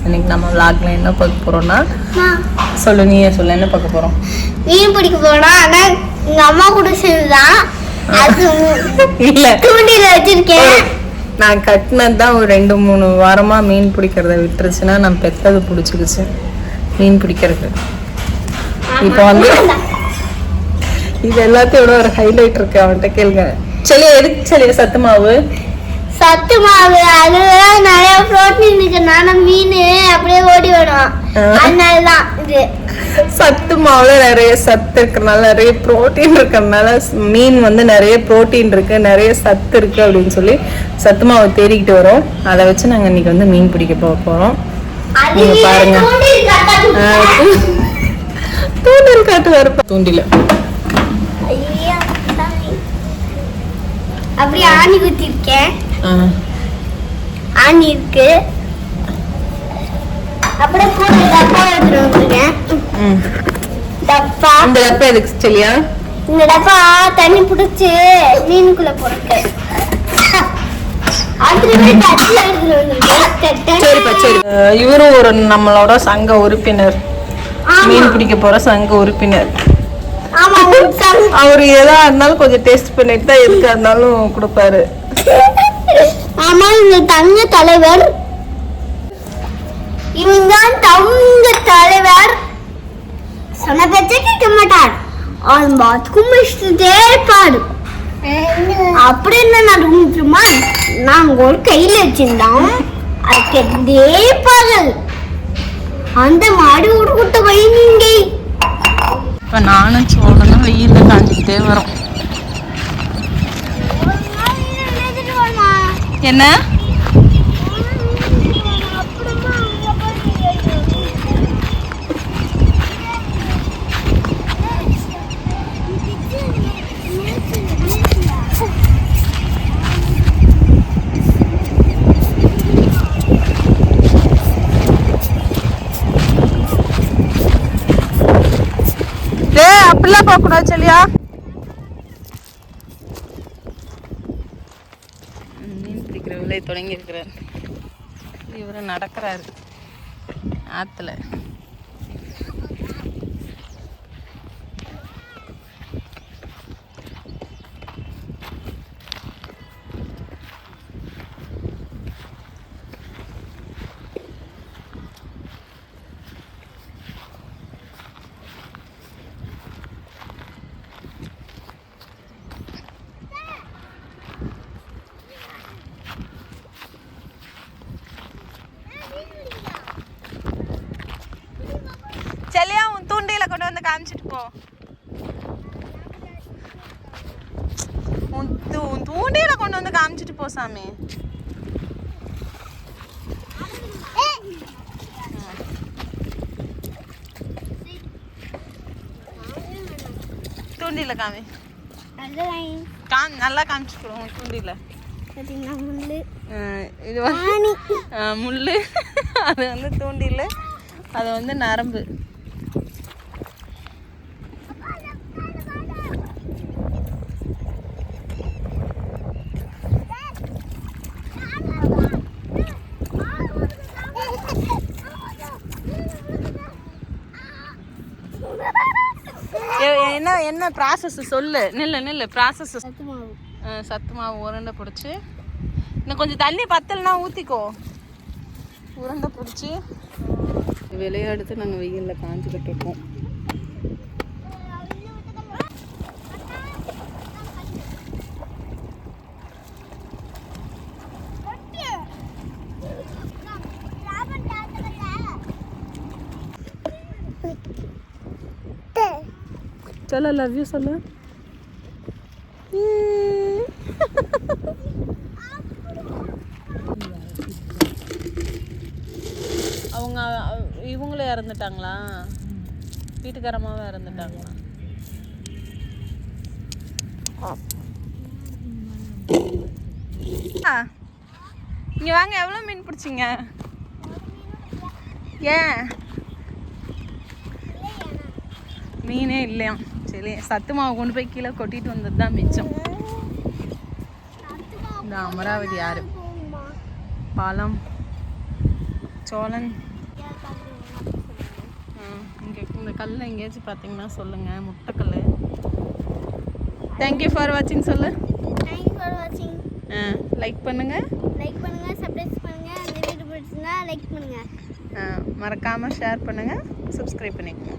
இன்னைக்கு நம்ம vlogல என்ன பார்க்க போறோம்னா சொல்லு நீயே சொல்லு என்ன பார்க்க போறோம் மீன் பிடிக்க போறோம் ஆனா எங்க அம்மா கூட சேர்ந்துதான் அது இல்ல தூண்டில வச்சிருக்கேன் நான் கட்டினது தான் ஒரு 2-3 வாரமா மீன் பிடிக்கிறத விட்டுருச்சுன்னா நான் பெத்தது பிடிச்சிக்கிச்சு மீன் பிடிக்கிறது இப்போ வந்து இது எல்லாத்தையோட ஒரு ஹைலைட் இருக்கு அவன்கிட்ட கேளுங்க சரி எதுக்கு சரி சத்து மாவு அதுல நிறைய புரோட்டீன் இருக்கனால மீன் அப்படியே ஓடி வரும் அதனாலதான் இது சத்து மாவுல நிறைய சத்து இருக்கிறதுனால நிறைய புரோட்டீன் இருக்கிறதுனால மீன் வந்து நிறைய புரோட்டீன் இருக்கு நிறைய சத்து இருக்கு அப்படின்னு சொல்லி சத்து மாவை தேடிக்கிட்டு வரோம் அதை வச்சு நாங்க இன்னைக்கு வந்து மீன் பிடிக்க போறோம் நீங்க பாருங்க தூண்டில் காட்டு வரப்ப தூண்டில அப்படியே ஆணி குத்திருக்கேன் ஆணி இருக்கு அப்படியே கூட டப்பா எடுத்துட்டு வந்திருக்கேன் டப்பா இந்த டப்பா எதுக்கு சரியா இந்த டப்பா தண்ணி பிடிச்சு மீனுக்குள்ள போட்டு சரிப்பா சரி இவரும் ஒரு நம்மளோட சங்க உறுப்பினர் மீன் பிடிக்க போற சங்க உறுப்பினர் அவரு எதா இருந்தாலும் கொஞ்சம் டேஸ்ட் பண்ணிட்டு தான் எதுக்கா இருந்தாலும் கொடுப்பாரு ஆமா இந்த தங்க தலைவர் இவன்தான் தங்க தலைவர் சொன்ன பேச்ச கேட்க மாட்டார் அவன் பாத்ரூம் இஷ்டத்தே இருப்பாரு அப்படி என்ன நடந்துச்சுமா நாங்க ஒரு கையில வச்சிருந்தோம் அது கேட்டே பாருங்க அந்த மாடு உருகுட்ட போய் நீங்க இப்ப நானும் சோழனும் வெயில்ல காஞ்சிக்கிட்டே வரோம் என்ன அப்படிலாம் போக கூடாது சரியா மீன் பிடிக்கிற வேலையை தொடங்கி இருக்கிறார் இவரு நடக்கிறாரு ஆத்துல சரியா உன் தூண்டில கொண்டு வந்து காமிச்சிட்டு போ உன் தூண்டில கொண்டு வந்து காமிச்சிட்டு போ சாமி தூண்டில காமி நல்லா காமிச்சிட்டு உன் தூண்டில இது வந்து முள்ளு அது வந்து தூண்டில அது வந்து நரம்பு என்ன என்ன ப்ராசஸ் சொல்லு நில்லு ப்ராசஸ் சத்து மாவு உருண்டை பிடிச்சி இன்னும் கொஞ்சம் தண்ணி பத்தலைன்னா ஊற்றிக்கோ உருண்டை பிடிச்சி விளையாடுத்து நாங்கள் வெயிலில் காஞ்சிக்கிட்டு இருக்கோம் चलो लव यू சொல்லு அவங்க இவங்களே இறந்துட்டாங்களா வீட்டுக்காரமாவே இறந்துட்டாங்களா இங்க வாங்க எவ்வளவு மீன் பிடிச்சிங்க ஏன் மீனே இல்லையா சரி சத்து மாவு கொண்டு போய் கீழே கொட்டிட்டு வந்தது தான் மிச்சம் இந்த அமராவதி ஆறு பாலம் சோழன் இங்கே இந்த கல் எங்கேயாச்சும் பார்த்தீங்கன்னா சொல்லுங்கள், முட்டைக்கல். தேங்க்யூ ஃபார் வாட்சிங் சொல்லு. தேங்க்யூ ஃபார் வாட்சிங். லைக் பண்ணுங்கள், சப்ஸ்கிரைப் பண்ணுங்கள். இந்த வீடியோ பிடிச்சிருந்தா லைக் பண்ணுங்கள். மறக்காமல் ஷேர் பண்ணுங்கள், சப்ஸ்கிரைப் பண்ணிக்கோங்க.